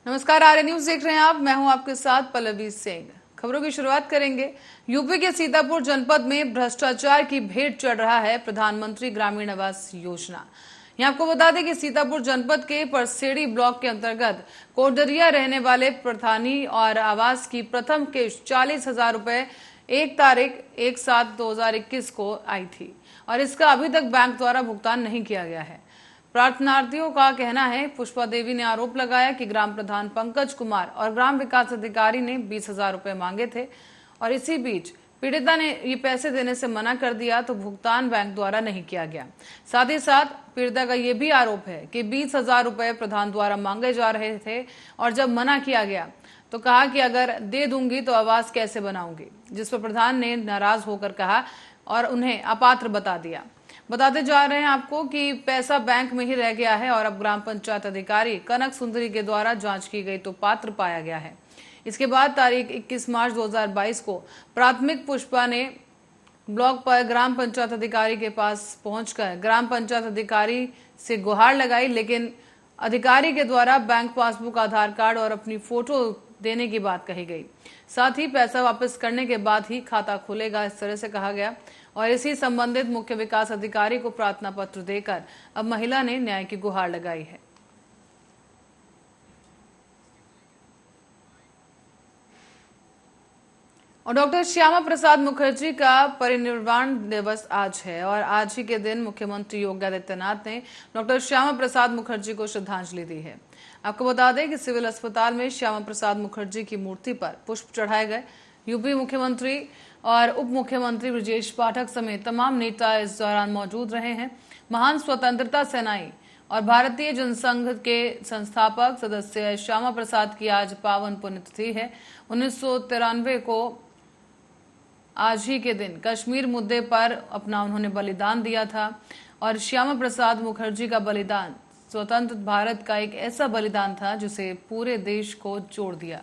नमस्कार, आर्य न्यूज देख रहे हैं आप। मैं हूं आपके साथ पल्लवी सिंह। खबरों की शुरुआत करेंगे। यूपी के सीतापुर जनपद में भ्रष्टाचार की भेंट चढ़ रहा है प्रधानमंत्री ग्रामीण आवास योजना। यहाँ आपको बता दें कि सीतापुर जनपद के परसेड़ी ब्लॉक के अंतर्गत कोडरिया रहने वाले प्रधानी और आवास की प्रथम किश्त 40,000 रुपए 1 तारीख 1/7/2021 को आई थी और इसका अभी तक बैंक द्वारा भुगतान नहीं किया गया है। प्रार्थनार्थियों का कहना है, पुष्पा देवी ने आरोप लगाया कि ग्राम प्रधान पंकज कुमार और ग्राम विकास अधिकारी ने 20,000 रुपए मांगे थे और इसी बीच पीड़िता ने ये पैसे देने से मना कर दिया तो भुगतान बैंक द्वारा नहीं किया गया। साथ ही साथ पीड़िता का यह भी आरोप है कि 20,000 रुपए प्रधान द्वारा मांगे जा रहे थे और जब मना किया गया तो कहा कि अगर दे दूंगी तो आवास कैसे बनाऊंगी, जिस पर प्रधान ने नाराज होकर कहा और उन्हें अपात्र बता दिया। बताते जा रहे हैं आपको कि पैसा बैंक में ही रह गया है और अब ग्राम पंचायत अधिकारी कनक सुंदरी के द्वारा जांच की गई तो पात्र पाया गया है। इसके बाद तारीख 21 मार्च 2022 को प्राथमिक पुष्पा ने ब्लॉक पर ग्राम पंचायत अधिकारी के पास पहुंचकर ग्राम पंचायत अधिकारी से गुहार लगाई, लेकिन अधिकारी के द्वारा बैंक पासबुक, आधार कार्ड और अपनी फोटो देने की बात कही गई। साथ ही पैसा वापस करने के बाद ही खाता खुलेगा, इस तरह से कहा गया और इसी संबंधित मुख्य विकास अधिकारी को प्रार्थना पत्र देकर अब महिला ने न्याय की गुहार लगाई है। और डॉक्टर श्यामा प्रसाद मुखर्जी का परिनिर्वाण दिवस आज है और आज ही के दिन मुख्यमंत्री योगी आदित्यनाथ ने डॉक्टर श्यामा प्रसाद मुखर्जी को श्रद्धांजलि दी है। आपको बता दें कि सिविल अस्पताल में श्यामा प्रसाद मुखर्जी की मूर्ति पर पुष्प चढ़ाए गए। यूपी मुख्यमंत्री और उप मुख्यमंत्री ब्रजेश पाठक समेत तमाम नेता इस दौरान मौजूद रहे हैं। महान स्वतंत्रता सेनानी और भारतीय जनसंघ के संस्थापक सदस्य श्यामा प्रसाद की आज पावन पुण्यतिथि है। 1993 को आज ही के दिन कश्मीर मुद्दे पर अपना उन्होंने बलिदान दिया था और श्यामा प्रसाद मुखर्जी का बलिदान स्वतंत्र भारत का एक ऐसा बलिदान था जिसे पूरे देश को जोड़ दिया।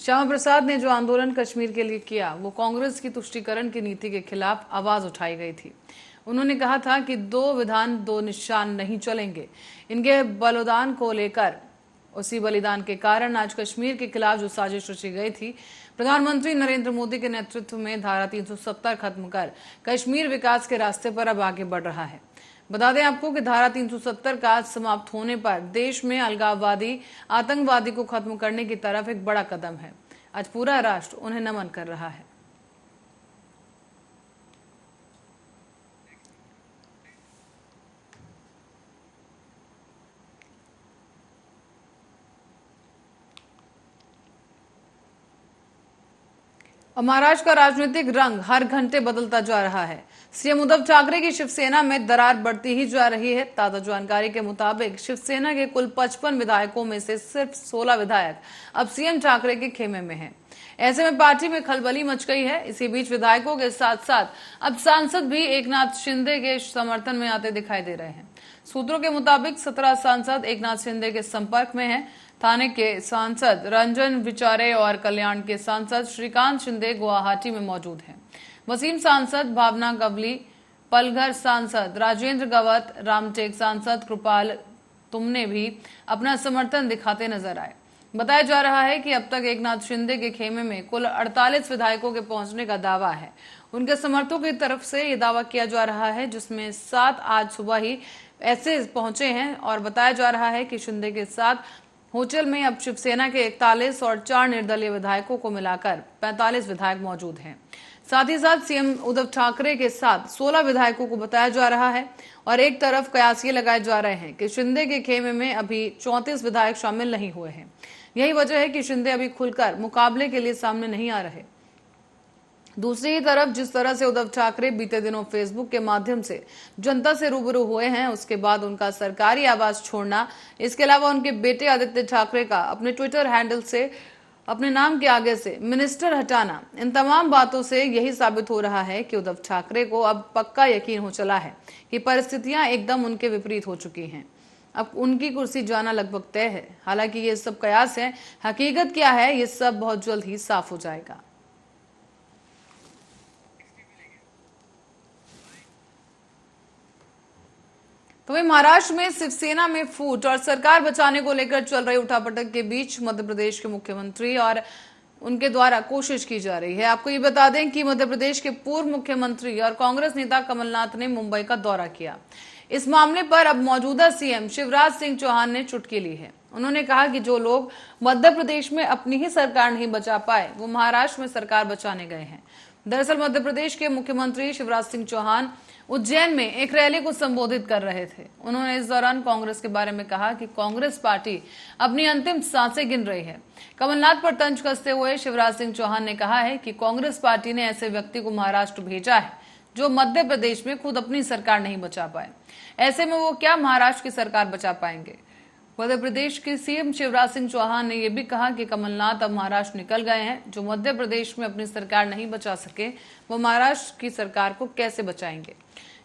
श्यामा प्रसाद ने जो आंदोलन कश्मीर के लिए किया वो कांग्रेस की तुष्टीकरण की नीति के खिलाफ आवाज उठाई गई थी। उन्होंने कहा था कि 2 विधान 2 निशान नहीं चलेंगे। इनके बलिदान को लेकर, उसी बलिदान के कारण आज कश्मीर के खिलाफ जो साजिश रची गई थी, प्रधानमंत्री नरेंद्र मोदी के नेतृत्व में धारा 370 खत्म कर कश्मीर विकास के रास्ते पर अब आगे बढ़ रहा है। बता दें आपको कि धारा 370 का समाप्त होने पर देश में अलगाववादी, आतंकवादी को खत्म करने की तरफ एक बड़ा कदम है। आज पूरा राष्ट्र उन्हें नमन कर रहा है। और महाराष्ट्र का राजनीतिक रंग हर घंटे बदलता जा रहा है। सीएम उद्धव ठाकरे की शिवसेना में दरार बढ़ती ही जा रही है। ताजा जानकारी के मुताबिक शिवसेना के कुल 55 विधायकों में से सिर्फ 16 विधायक अब सीएम ठाकरे के खेमे में हैं। ऐसे में पार्टी में खलबली मच गई है। इसी बीच विधायकों के साथ साथ अब सांसद भी एकनाथ शिंदे के समर्थन में आते दिखाई दे रहे हैं। सूत्रों के मुताबिक 17 सांसद एकनाथ शिंदे के संपर्क में हैं। थाने के सांसद रंजन विचारे और कल्याण के सांसद श्रीकांत शिंदे गुवाहाटी में मौजूद हैं। वसीम सांसद भावना गवली, पलघर सांसद राजेंद्र गवत, रामटेक सांसद कृपाल तुमने भी अपना समर्थन दिखाते नजर आए। बताया जा रहा है कि अब तक एकनाथ शिंदे के खेमे में कुल 48 विधायकों के पहुंचने का दावा है। उनके समर्थकों की तरफ से ये दावा किया जा रहा है, जिसमें 7 आज सुबह ही ऐसे पहुंचे हैं और बताया जा रहा है कि शिंदे के साथ होटल में अब शिवसेना के 41 और 4 निर्दलीय विधायकों को मिलाकर 45 विधायक मौजूद हैं। साथ ही साथ सीएम उद्धव ठाकरे के साथ 16 विधायकों को बताया जा रहा है और एक तरफ कयास ये लगाए जा रहे हैं कि शिंदे के खेमे में अभी 34 विधायक शामिल नहीं हुए हैं। यही वजह है कि शिंदे अभी खुलकर मुकाबले के लिए सामने नहीं आ रहे। दूसरी ही तरफ जिस तरह से उद्धव ठाकरे बीते दिनों फेसबुक के माध्यम से जनता से रूबरू हुए हैं, उसके बाद उनका सरकारी आवास छोड़ना, इसके अलावा उनके बेटे आदित्य ठाकरे का अपने ट्विटर हैंडल से अपने नाम के आगे से मिनिस्टर हटाना, इन तमाम बातों से यही साबित हो रहा है कि उद्धव ठाकरे को अब पक्का यकीन हो चला है कि परिस्थितियां एकदम उनके विपरीत हो चुकी हैं। अब उनकी कुर्सी जाना लगभग तय है। हालांकि ये सब कयास है, हकीकत क्या है ये सब बहुत जल्द ही साफ हो जाएगा। तो तो वहीं महाराष्ट्र में शिवसेना में फूट और सरकार बचाने को लेकर चल रही उठापटक के बीच मध्य प्रदेश के मुख्यमंत्री और उनके द्वारा कोशिश की जा रही है। आपको ये बता दें कि मध्य प्रदेश के पूर्व मुख्यमंत्री और कांग्रेस नेता कमलनाथ ने मुंबई का दौरा किया। इस मामले पर अब मौजूदा सीएम शिवराज सिंह चौहान ने चुटकी ली है। उन्होंने कहा कि जो लोग मध्य प्रदेश में अपनी ही सरकार नहीं बचा पाए वो महाराष्ट्र में सरकार बचाने गए हैं। दरअसल मध्य प्रदेश के मुख्यमंत्री शिवराज सिंह चौहान उज्जैन में एक रैली को संबोधित कर रहे थे। उन्होंने इस दौरान कांग्रेस के बारे में कहा कि कांग्रेस पार्टी अपनी अंतिम सांसें गिन रही है। कमलनाथ पर तंज कसते हुए शिवराज सिंह चौहान ने कहा है कि कांग्रेस पार्टी ने ऐसे व्यक्ति को महाराष्ट्र भेजा है जो मध्य प्रदेश में खुद अपनी सरकार नहीं बचा पाए। ऐसे में वो क्या महाराष्ट्र की सरकार बचा पाएंगे। मध्य प्रदेश के सीएम शिवराज सिंह चौहान ने यह भी कहा कि कमलनाथ अब महाराष्ट्र निकल गए हैं। जो मध्य प्रदेश में अपनी सरकार नहीं बचा सके वो महाराष्ट्र की सरकार को कैसे बचाएंगे।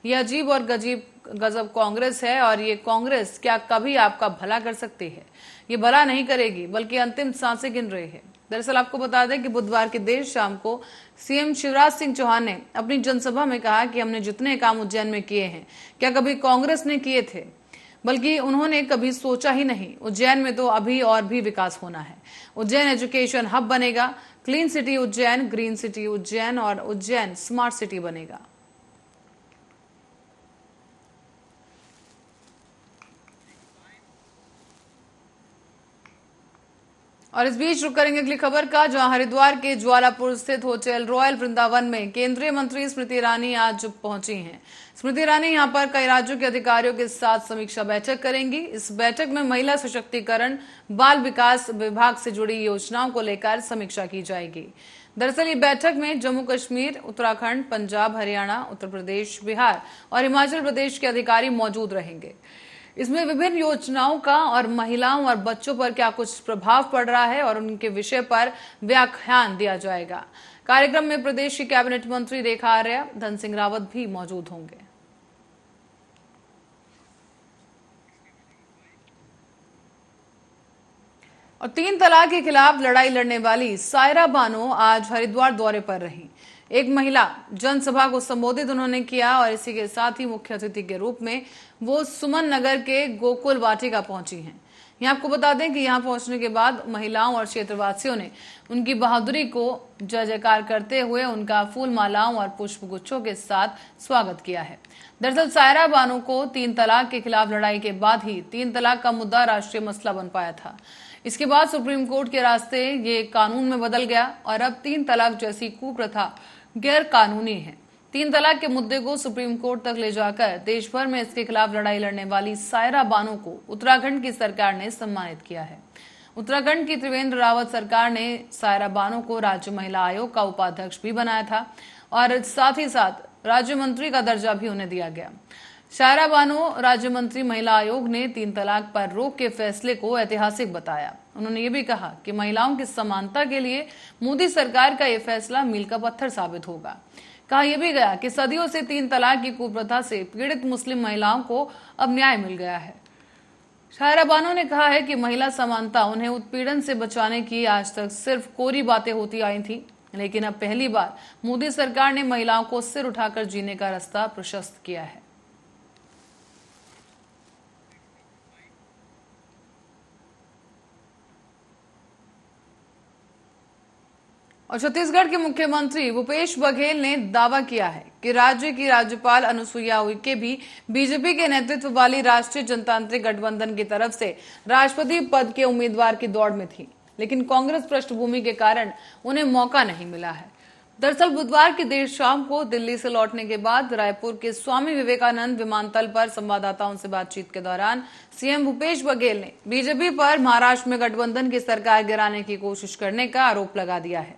यह अजीब और गजब कांग्रेस है और ये कांग्रेस क्या कभी आपका भला कर सकती है। ये भला नहीं करेगी बल्कि अंतिम सांसें गिन रही है। दरअसल आपको बता दें कि बुधवार की देर शाम को सीएम शिवराज सिंह चौहान ने अपनी जनसभा में कहा कि हमने जितने काम उज्जैन में किए हैं क्या कभी कांग्रेस ने किए थे, बल्कि उन्होंने कभी सोचा ही नहीं। उज्जैन में तो अभी और भी विकास होना है। उज्जैन एजुकेशन हब बनेगा, clean city Ujjain, green city Ujjain और उज्जैन स्मार्ट सिटी बनेगा। और इस बीच रुक करेंगे अगली खबर का, जहां हरिद्वार के ज्वालापुर स्थित होटल रॉयल वृंदावन में केंद्रीय मंत्री स्मृति ईरानी आज पहुंची हैं। स्मृति ईरानी यहां पर कई राज्यों के अधिकारियों के साथ समीक्षा बैठक करेंगी। इस बैठक में महिला सशक्तिकरण, बाल विकास विभाग से जुड़ी योजनाओं को लेकर समीक्षा की जाएगी। दरअसल ये बैठक में जम्मू कश्मीर, उत्तराखंड, पंजाब, हरियाणा, उत्तर प्रदेश, बिहार और हिमाचल प्रदेश के अधिकारी मौजूद रहेंगे। इसमें विभिन्न योजनाओं का और महिलाओं और बच्चों पर क्या कुछ प्रभाव पड़ रहा है और उनके विषय पर व्याख्यान दिया जाएगा। कार्यक्रम में प्रदेश की कैबिनेट मंत्री रेखा आर्या, धन सिंह रावत भी मौजूद होंगे। और 3 तलाक के खिलाफ लड़ाई लड़ने वाली सायरा बानो आज हरिद्वार दौरे पर रही। एक महिला जनसभा को संबोधित उन्होंने किया और इसी के साथ ही मुख्य अतिथि के रूप में वो सुमन नगर के गोकुल वाटिका पहुंची हैं। यहाँ आपको बता दें कि यहाँ पहुंचने के बाद महिलाओं और क्षेत्रवासियों ने उनकी बहादुरी को जय जयकार करते हुए उनका फूल मालाओं और पुष्प गुच्छों के साथ स्वागत किया है। दरअसल सायरा बानो को 3 तलाक के खिलाफ लड़ाई के बाद ही 3 तलाक का मुद्दा राष्ट्रीय मसला बन पाया था। इसके बाद सुप्रीम कोर्ट के रास्ते ये कानून में बदल गया और अब 3 तलाक जैसी कुप्रथा गैर कानूनी है। 3 तलाक के मुद्दे को सुप्रीम कोर्ट तक ले जाकर देश भर में इसके खिलाफ लड़ाई लड़ने वाली सायरा बानो को उत्तराखंड की सरकार ने सम्मानित किया है। उत्तराखंड की त्रिवेंद्र रावत सरकार ने सायरा बानो को राज्य महिला आयोग का उपाध्यक्ष भी बनाया था और साथ ही साथ राज्य मंत्री का दर्जा भी उन्हें दिया गया। सायरा बानो राज्य मंत्री महिला आयोग ने 3 तलाक पर रोक के फैसले को ऐतिहासिक बताया। उन्होंने ये भी कहा कि महिलाओं की समानता के लिए मोदी सरकार का यह फैसला मील का पत्थर साबित होगा। कहा यह भी गया कि सदियों से 3 तलाक की कुप्रथा से पीड़ित मुस्लिम महिलाओं को अब न्याय मिल गया है। सायरा बानो ने कहा है कि महिला समानता उन्हें उत्पीड़न से बचाने की आज तक सिर्फ कोरी बातें होती आई थी, लेकिन अब पहली बार मोदी सरकार ने महिलाओं को सिर उठाकर जीने का रास्ता प्रशस्त किया है। और छत्तीसगढ़ के मुख्यमंत्री भूपेश बघेल ने दावा किया है कि राज्य की राज्यपाल अनुसुईया उइके भी बीजेपी के नेतृत्व वाली राष्ट्रीय जनतांत्रिक गठबंधन की तरफ से राष्ट्रपति पद के उम्मीदवार की दौड़ में थी, लेकिन कांग्रेस पृष्ठभूमि के कारण उन्हें मौका नहीं मिला है। दरअसल बुधवार की देर शाम को दिल्ली से लौटने के बाद रायपुर के स्वामी विवेकानंद विमानतल पर संवाददाताओं से बातचीत के दौरान सीएम भूपेश बघेल ने बीजेपी पर महाराष्ट्र में गठबंधन की सरकार गिराने की कोशिश करने का आरोप लगा दिया है।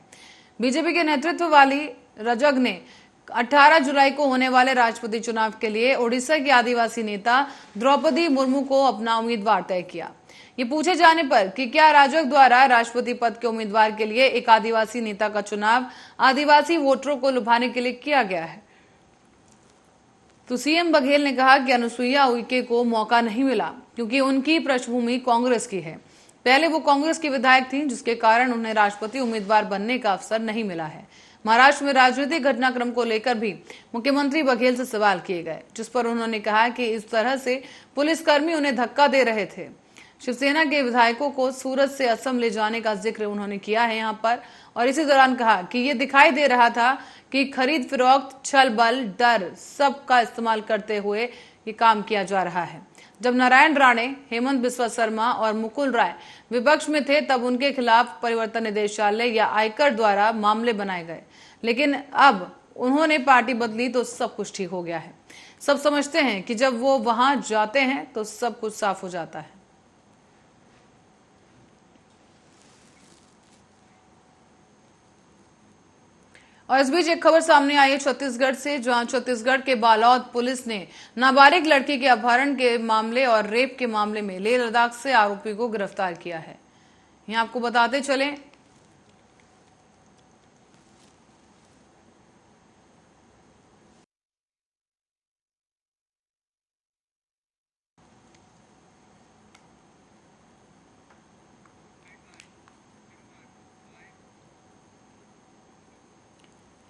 बीजेपी के नेतृत्व वाली रजग ने 18 जुलाई को होने वाले राष्ट्रपति चुनाव के लिए ओडिशा की आदिवासी नेता द्रौपदी मुर्मू को अपना उम्मीदवार तय किया। ये पूछे जाने पर कि क्या राजग द्वारा राष्ट्रपति पद के उम्मीदवार के लिए एक आदिवासी नेता का चुनाव आदिवासी वोटरों को लुभाने के लिए किया गया है, तो सीएम बघेल ने कहा कि अनुसुईया उइके को मौका नहीं मिला क्योंकि उनकी पृष्ठभूमि कांग्रेस की है। पहले वो कांग्रेस की विधायक थी, जिसके कारण उन्हें राष्ट्रपति उम्मीदवार बनने का अवसर नहीं मिला है। महाराष्ट्र में राजनीतिक घटनाक्रम को लेकर भी मुख्यमंत्री बघेल से सवाल किए गए, जिस पर उन्होंने कहा कि इस तरह से पुलिसकर्मी उन्हें धक्का दे रहे थे। शिवसेना के विधायकों को सूरत से असम ले जाने का जिक्र उन्होंने किया है यहाँ पर, और इसी दौरान कहा कि ये दिखाई दे रहा था कि खरीद फरोख्त, छल बल, डर सबका इस्तेमाल करते हुए ये काम किया जा रहा है। जब नारायण राणे, हेमंत बिस्वा शर्मा और मुकुल राय विपक्ष में थे तब उनके खिलाफ परिवर्तन निदेशालय या आयकर द्वारा मामले बनाए गए, लेकिन अब उन्होंने पार्टी बदली तो सब कुछ ठीक हो गया है। सब समझते हैं कि जब वो वहां जाते हैं तो सब कुछ साफ हो जाता है। और इस बीच एक खबर सामने आई है छत्तीसगढ़ से, जहां छत्तीसगढ़ के बालोद पुलिस ने नाबालिग लड़की के अपहरण के मामले और रेप के मामले में लेह लद्दाख से आरोपी को गिरफ्तार किया है। यहां आपको बताते चलें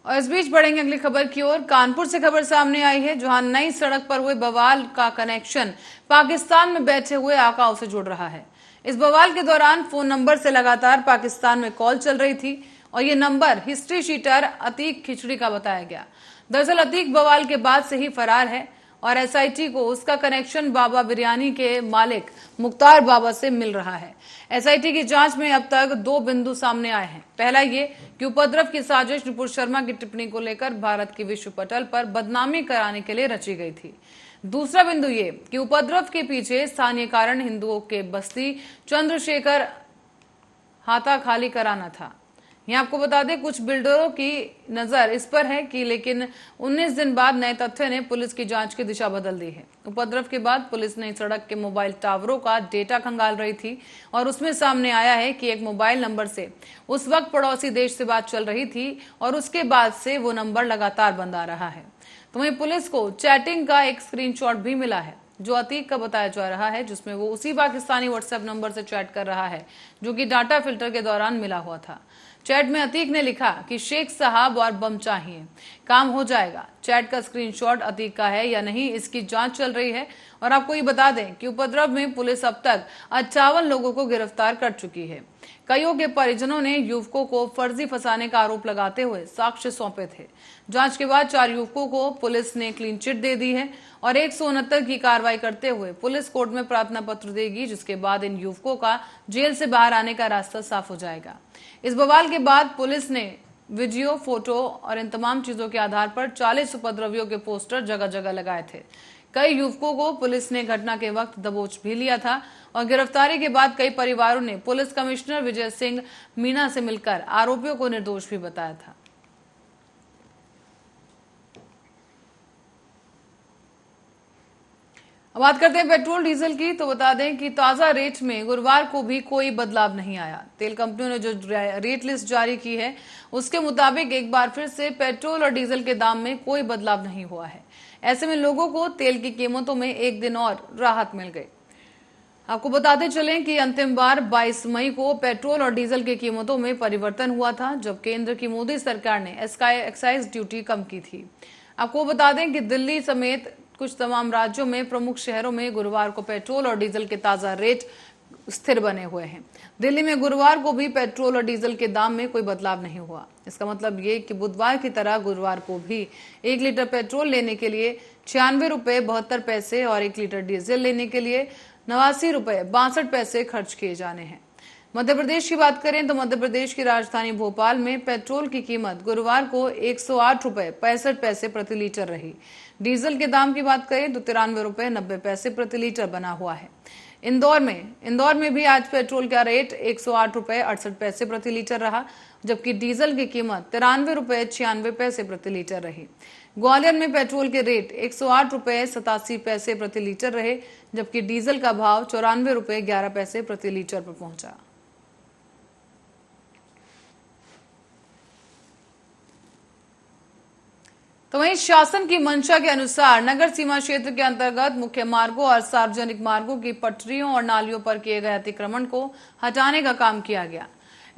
और इस बीच बढ़ेंगे अगली खबर की ओर। कानपुर से खबर सामने आई है, जहां नई सड़क पर हुए बवाल का कनेक्शन पाकिस्तान में बैठे हुए आकाओं से जुड़ रहा है। इस बवाल के दौरान फोन नंबर से लगातार पाकिस्तान में कॉल चल रही थी और ये नंबर हिस्ट्री शीटर अतीक खिचड़ी का बताया गया। दरअसल अतीक बवाल के बाद से ही फरार है और एसआईटी को उसका कनेक्शन बाबा बिरयानी के मालिक मुख्तार बाबा से मिल रहा है। एसआईटी की जांच में अब तक 2 बिंदु सामने आए हैं। पहला ये कि उपद्रव की साजिश नुपुर शर्मा की टिप्पणी को लेकर भारत की विश्व पटल पर बदनामी कराने के लिए रची गई थी। दूसरा बिंदु ये कि उपद्रव के पीछे स्थानीय कारण हिंदुओं के बस्ती चंद्रशेखर हाथा खाली कराना था। यहाँ आपको बता दें कुछ बिल्डरों की नजर इस पर है कि लेकिन 19 दिन बाद नए तथ्य ने पुलिस की जांच की दिशा बदल दी है। उपद्रव के बाद पुलिस ने सड़क के मोबाइल टावरों का डेटा खंगाल रही थी और उसमें सामने आया है कि एक मोबाइल नंबर से उस वक्त पड़ोसी देश से बात चल रही थी और उसके बाद से वो नंबर लगातार बंद आ रहा है। तो वहीं पुलिस को चैटिंग का एक स्क्रीनशॉट भी मिला है जो अतीक का बताया जा रहा है, जिसमें वो उसी पाकिस्तानी व्हाट्सएप नंबर से चैट कर रहा है जो कि डाटा फिल्टर के दौरान मिला हुआ था। चैट में अतीक ने लिखा कि शेख साहब और बम चाहिए, काम हो जाएगा। चैट का स्क्रीनशॉट अतीक का है या नहीं इसकी जांच चल रही है। और आपको ये बता दें कि उपद्रव में पुलिस अब तक 58 लोगों को गिरफ्तार कर चुकी है। कईयों के परिजनों ने युवकों को फर्जी फंसाने का आरोप लगाते हुए साक्ष्य सौंपे थे। जांच के बाद 4 युवकों को पुलिस ने क्लीन चिट दे दी है और 169 की कार्रवाई करते हुए पुलिस कोर्ट में प्रार्थना पत्र देगी, जिसके बाद इन युवकों का जेल से बाहर आने का रास्ता साफ हो जाएगा। इस बवाल के बाद पुलिस ने वीडियो, फोटो और इन तमाम चीजों के आधार पर 40 उपद्रवियों के पोस्टर जगह जगह लगाए थे। कई युवकों को पुलिस ने घटना के वक्त दबोच भी लिया था और गिरफ्तारी के बाद कई परिवारों ने पुलिस कमिश्नर विजय सिंह मीणा से मिलकर आरोपियों को निर्दोष भी बताया था। अब बात करते हैं पेट्रोल डीजल की, तो बता दें कि ताजा रेट में गुरुवार को भी कोई बदलाव नहीं आया। तेल कंपनियों ने जो रेट लिस्ट जारी की है उसके मुताबिक एक बार फिर से पेट्रोल और डीजल के दाम में कोई बदलाव नहीं हुआ है। ऐसे में लोगों को तेल की कीमतों में एक दिन और राहत मिल गई। आपको बताते चलें कि अंतिम बार 22 मई को पेट्रोल और डीजल की कीमतों में परिवर्तन हुआ था, जब केंद्र की मोदी सरकार ने एक्साइज ड्यूटी कम की थी। आपको बता दें कि दिल्ली समेत कुछ तमाम राज्यों में प्रमुख शहरों में गुरुवार को पेट्रोल और डीजल के ताजा रेट स्थिर बने हुए हैं। दिल्ली में गुरुवार को भी पेट्रोल और डीजल के दाम में कोई बदलाव नहीं हुआ। इसका मतलब ये कि बुधवार की तरह गुरुवार को भी 1 लीटर पेट्रोल लेने के लिए 96 रुपए 72 पैसे और 1 लीटर डीजल लेने के लिए 89 रुपए 62 पैसे खर्च किए जाने हैं। मध्य प्रदेश की बात करें तो मध्य प्रदेश की राजधानी भोपाल में पेट्रोल की कीमत गुरुवार को 108 रुपए 65 पैसे प्रति लीटर रही। डीजल के दाम की बात करें तो 93 रुपए 90 पैसे प्रति लीटर बना हुआ है। इंदौर में भी आज पेट्रोल का रेट 108 रुपए 68 पैसे प्रति लीटर रहा, जबकि डीजल की कीमत 93 रुपए 96 पैसे प्रति लीटर रही। ग्वालियर में पेट्रोल के रेट 108 रुपए 87 पैसे प्रति लीटर रहे, जबकि डीजल का भाव 94 रुपए 11 पैसे प्रति लीटर पर पहुंचा। तो वहीं शासन की मंशा के अनुसार नगर सीमा क्षेत्र के अंतर्गत मुख्य मार्गों और सार्वजनिक मार्गों की पटरियों और नालियों पर किए गए अतिक्रमण को हटाने का काम किया गया।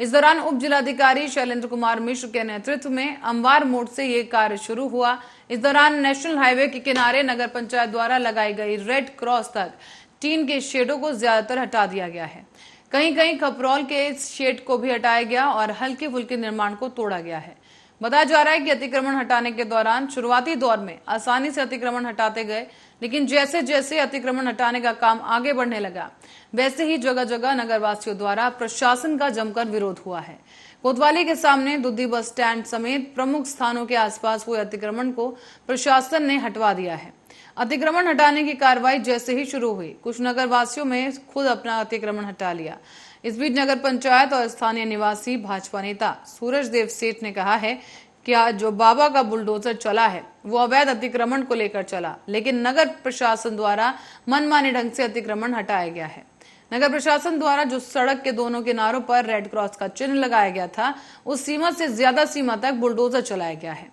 इस दौरान उप जिलाधिकारी शैलेंद्र कुमार मिश्र के नेतृत्व में अमवार मोड़ से ये कार्य शुरू हुआ। इस दौरान नेशनल हाईवे के किनारे नगर पंचायत द्वारा लगाई गई रेड क्रॉस तक टीन के शेडों को ज्यादातर हटा दिया गया है। कहीं कहीं खपरौल के शेड को भी हटाया गया और हल्के फुल्के निर्माण को तोड़ा गया है। बताया जा रहा है कि अतिक्रमण हटाने के दौरान शुरुआती दौर में आसानी से अतिक्रमण हटाते गए, लेकिन जैसे जैसे अतिक्रमण हटाने का काम आगे बढ़ने लगा, वैसे ही जगह जगह नगरवासियों द्वारा प्रशासन का जमकर विरोध हुआ है। कोतवाली के सामने दुद्धी बस स्टैंड समेत प्रमुख स्थानों के आसपास हुए अतिक्रमण को प्रशासन ने हटवा दिया है। अतिक्रमण हटाने की कार्रवाई जैसे ही शुरू हुई, कुछ नगरवासियों में खुद अपना अतिक्रमण हटा लिया। इस बीच नगर पंचायत और स्थानीय निवासी भाजपा नेता सूरज देव सेठ ने कहा है कि आज जो बाबा का बुलडोजर चला है वो अवैध अतिक्रमण को लेकर चला, लेकिन नगर प्रशासन द्वारा मनमाने ढंग से अतिक्रमण हटाया गया है। नगर प्रशासन द्वारा जो सड़क के दोनों किनारों पर रेड क्रॉस का चिन्ह लगाया गया था, उस सीमा से ज्यादा सीमा तक बुलडोजर चलाया गया है।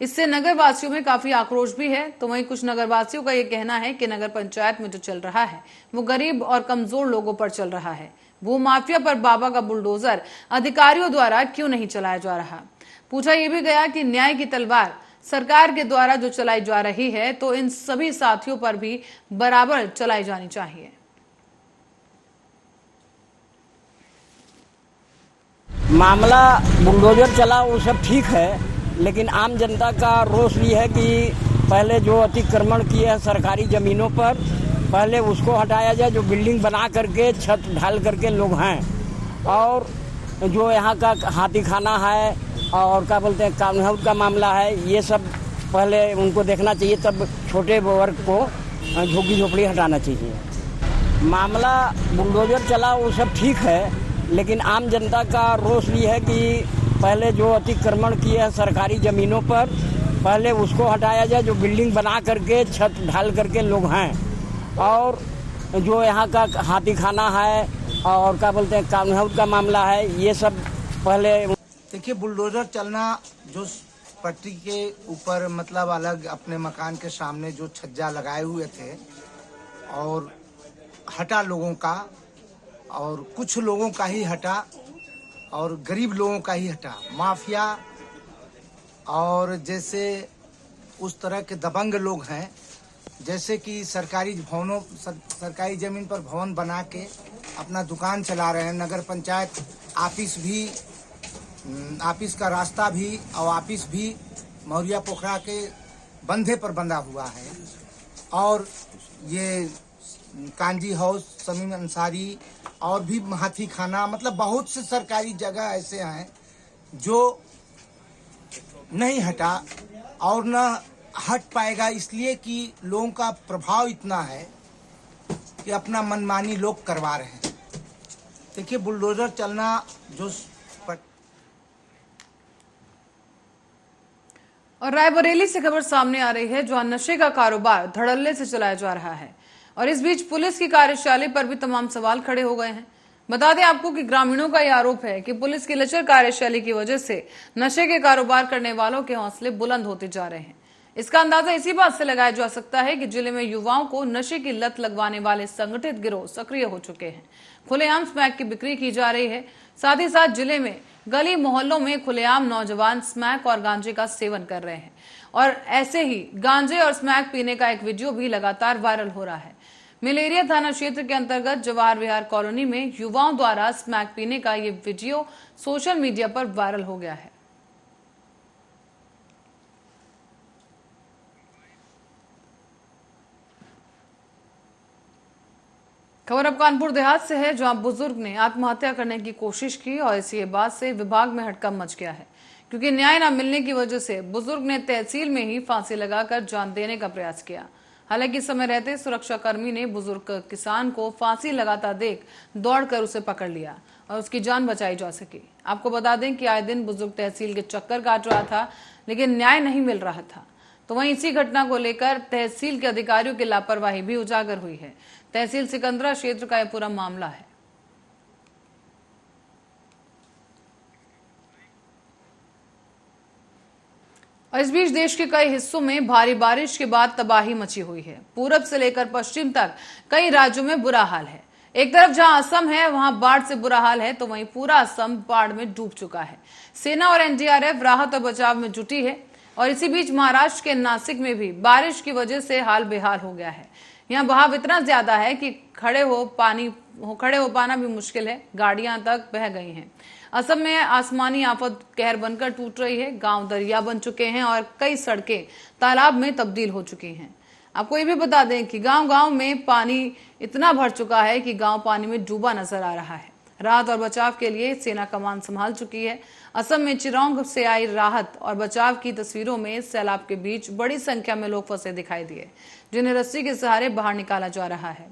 इससे नगर वासियों में काफी आक्रोश भी है। तो वहीं कुछ नगर वासियों का ये कहना है कि नगर पंचायत में जो चल रहा है वो गरीब और कमजोर लोगों पर चल रहा है। भू माफिया पर बाबा का बुलडोजर अधिकारियों द्वारा क्यों नहीं चलाया जा रहा। पूछा यह भी गया कि न्याय की तलवार सरकार के द्वारा जो चलाई जा रही है, तो इन सभी साथियों पर भी बराबर चलाई जानी चाहिए। मामला बुलडोजर चला वो सब ठीक है, लेकिन आम जनता का रोष ये है कि पहले जो अतिक्रमण किए हैं सरकारी जमीनों पर, पहले उसको हटाया जाए। जो बिल्डिंग बना करके छत ढाल करके लोग हैं, और जो यहाँ का हाथी खाना है और क्या बोलते हैं टाउन हाउस का मामला है, ये सब पहले उनको देखना चाहिए, तब छोटे वर्ग को झुग्गी झोपड़ी हटाना चाहिए। मामला बुलडोजर चला वो सब ठीक है, लेकिन आम जनता का रोष ये है कि पहले जो अतिक्रमण किए हैं सरकारी जमीनों पर, पहले उसको हटाया जाए। जो बिल्डिंग बना करके छत ढाल करके लोग हैं, और जो यहाँ का हाथी खाना है और क्या बोलते हैं टाउन हाउस का मामला है, ये सब पहले। देखिए, बुलडोजर चलना जो पट्टी के ऊपर मतलब अलग अपने मकान के सामने जो छज्जा लगाए हुए थे और हटा लोगों का, और कुछ लोगों का ही हटा और गरीब लोगों का ही हटा। माफिया और जैसे उस तरह के दबंग लोग हैं, जैसे कि सरकारी भवनों सरकारी जमीन पर भवन बना के अपना दुकान चला रहे हैं। नगर पंचायत ऑफिस का रास्ता भी और ऑफिस भी मौरिया पोखरा के बंधे पर बंधा हुआ है। और ये कांजी हाउस, समीम अंसारी और भी हाथी खाना, मतलब बहुत से सरकारी जगह ऐसे हैं जो नहीं हटा और न हट पाएगा, इसलिए कि लोगों का प्रभाव इतना है कि अपना मनमानी लोग करवा रहे हैं। देखिए, बुलडोजर चलना जो और रायबरेली से खबर सामने आ रही है, जहां नशे का कारोबार धड़ल्ले से चलाया जा रहा है और इस बीच पुलिस की कार्यशैली पर भी तमाम सवाल खड़े हो गए हैं। बता दें आपको कि ग्रामीणों का यह आरोप है कि पुलिस की लचर कार्यशैली की वजह से नशे के कारोबार करने वालों के हौसले बुलंद होते जा रहे हैं। इसका अंदाजा इसी बात से लगाया जा सकता है कि जिले में युवाओं को नशे की लत लगवाने वाले संगठित गिरोह सक्रिय हो चुके हैं। खुलेआम स्मैक की बिक्री की जा रही है। साथ ही साथ जिले में गली मोहल्लों में खुलेआम नौजवान स्मैक और गांजे का सेवन कर रहे हैं और ऐसे ही गांजे और स्मैक पीने का एक वीडियो भी लगातार वायरल हो रहा है। मिलेरिया थाना क्षेत्र के अंतर्गत जवाहर विहार कॉलोनी में युवाओं द्वारा स्मैक पीने का ये वीडियो सोशल मीडिया पर वायरल हो गया है। खबर अब कानपुर देहात से है, जहां बुजुर्ग ने आत्महत्या करने की कोशिश की और इसी बात से विभाग में हड़कंप मच गया है, क्योंकि न्याय न मिलने की वजह से बुजुर्ग ने तहसील में ही फांसी लगाकर जान देने का प्रयास किया। हालांकि समय रहते सुरक्षाकर्मी ने बुजुर्ग किसान को फांसी लगाता देख दौड़कर उसे पकड़ लिया और उसकी जान बचाई जा सकी। आपको बता दें कि आए दिन बुजुर्ग तहसील के चक्कर काट रहा था, लेकिन न्याय नहीं मिल रहा था। तो वहीं इसी घटना को लेकर तहसील के अधिकारियों की लापरवाही भी उजागर हुई है। तहसील सिकंदरा क्षेत्र का यह पूरा मामला है। और इस बीच देश के कई हिस्सों में भारी बारिश के बाद तबाही मची हुई है। पूरब से लेकर पश्चिम तक कई राज्यों में बुरा हाल है। एक तरफ जहां असम है वहां बाढ़ से बुरा हाल है, तो वहीं पूरा असम बाढ़ में डूब चुका है। सेना और एनडीआरएफ राहत और बचाव में जुटी है और इसी बीच महाराष्ट्र के नासिक में भी बारिश की वजह से हाल बेहाल हो गया है। यहाँ बहाव इतना ज्यादा है कि खड़े हो पाना भी मुश्किल है, गाड़ियां तक बह गई हैं। असम में आसमानी आफत कहर बनकर टूट रही है। गांव दरिया बन चुके हैं और कई सड़कें तालाब में तब्दील हो चुकी हैं। आपको ये भी बता दें कि गांव-गांव में पानी इतना भर चुका है कि गांव पानी में डूबा नजर आ रहा है। राहत और बचाव के लिए सेना कमान संभाल चुकी है। असम में चिरौंग से आई राहत और बचाव की तस्वीरों में सैलाब के बीच बड़ी संख्या में लोग फंसे दिखाई दिए, जिन्हें रस्सी के सहारे बाहर निकाला जा रहा है।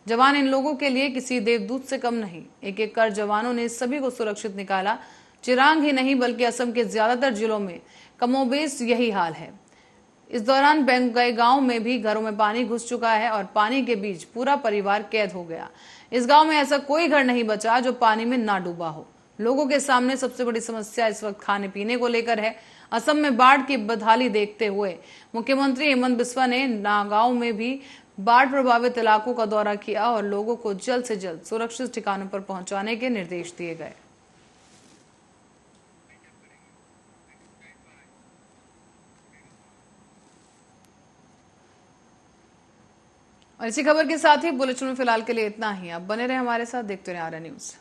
जवान इन लोगों के लिए किसी देवदूत से कम नहीं। एक एक कर जवानों ने सभी को सुरक्षित निकाला। चिरांग ही नहीं बल्कि असम के ज्यादातर जिलों में कमोबेश यही हाल है। इस दौरान गए गांव में भी घरों में पानी घुस चुका है और पानी के बीच पूरा परिवार कैद हो गया। इस गांव में ऐसा कोई घर नहीं बचा जो पानी में ना डूबा हो। लोगों के सामने सबसे बड़ी समस्या इस वक्त खाने पीने को लेकर है। असम में बाढ़ की बदहाली देखते हुए मुख्यमंत्री हेमंत बिस्वा ने नागांव में भी बाढ़ प्रभावित इलाकों का दौरा किया और लोगों को जल्द से जल्द सुरक्षित ठिकानों पर पहुंचाने के निर्देश दिए गए। और इसी खबर के साथ ही बुलेटिन में फिलहाल के लिए इतना ही। आप बने रहे हमारे साथ, देखते रहे आर्या न्यूज।